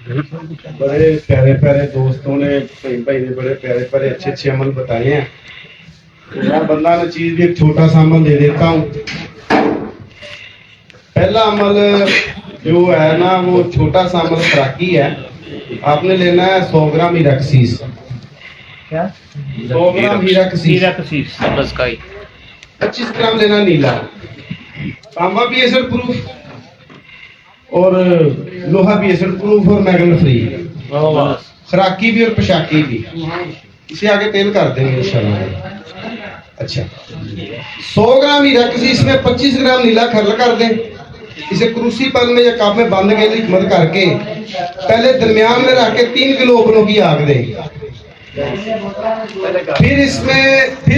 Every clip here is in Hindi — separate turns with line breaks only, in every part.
बड़े प्यारे प्यारे दोस्तों ने भाई ने बड़े प्यारे प्यारे अच्छे अच्छे अमल बताए हैं। तो मैं बंदा ने चीज भी एक छोटा सा अमल दे देता हूँ। पहला अमल जो है ना वो छोटा सा अमल खुराकी है। आपने लेना है 100 ग्राम हीरा कसीस।
क्या?
100 ग्राम हीरा कसीस। 25 ग्राम लेना नीला। तांबा भी एसिड प्रूफ और लोहा भी एसिड प्रूफ और मैग्नेट फ्री। खुराकी भी और पोशाकी भी। इसे आगे तेल कर देंगे इंशाल्लाह। अच्छा, 100 ग्राम हीरा कसीस में 25 ग्राम नीला खर्ल कर दें। इसे क्रूसीबल में या कप में बंद के हिकमत करके पहले दरमियान में रख के 3 किलो ओपनों की आग दें। फिर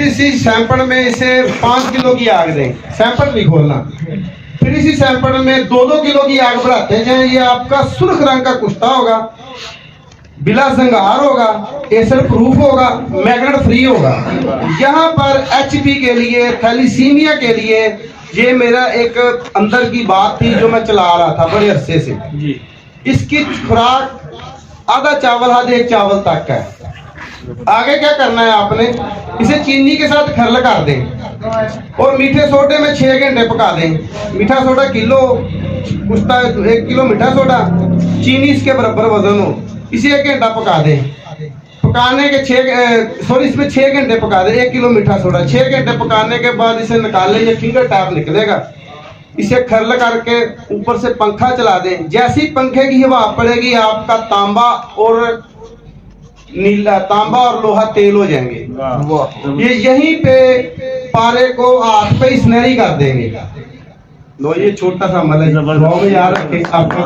इसी सैंपल में इसे 5 किलो की आग दें। सैंपल नहीं खोलना। फिर इसी सैंपल में 2-2 किलो की आग बढ़ाते जाएं। ये आपका सुर्ख रंग का कुश्ता होगा, बिला जंगार होगा, एसिड प्रूफ होगा, मैग्नेट फ्री होगा। यहाँ पर एचपी के लिए, थैलीसीमिया के लिए ये मेरा एक अंदर की बात थी जो मैं चला रहा था बड़े अरसे से। इसकी खुराक आधा चावल आधे 1 चावल तक है। आगे क्या करना है आपने, इसे चीनी के साथ खर्ल कर दें और मीठे सोडे में 6 घंटे पका दें। मीठा सोडा किलो, कुश्ता 1 किलो मीठा सोडा, चीनी इसके बराबर वजन हो। इसे 1 घंटा पका दें। पकाने के इसमें 6 घंटे पका दें। 1 किलो मीठा सोडा 6 घंटे पकाने के बाद इसे निकाल लें। ये फिंगर टैप निकलेगा। इसे खर्ल करके ऊपर से पंखा चला दें। जैसी पंखे की हवा पड़ेगी आपका तांबा और लोहा तेल हो जाएंगे। ये यहीं पे पारे को हाथ पे स्नेरी कर देंगे। लो, ये छोटा सा अमल है। यार आपका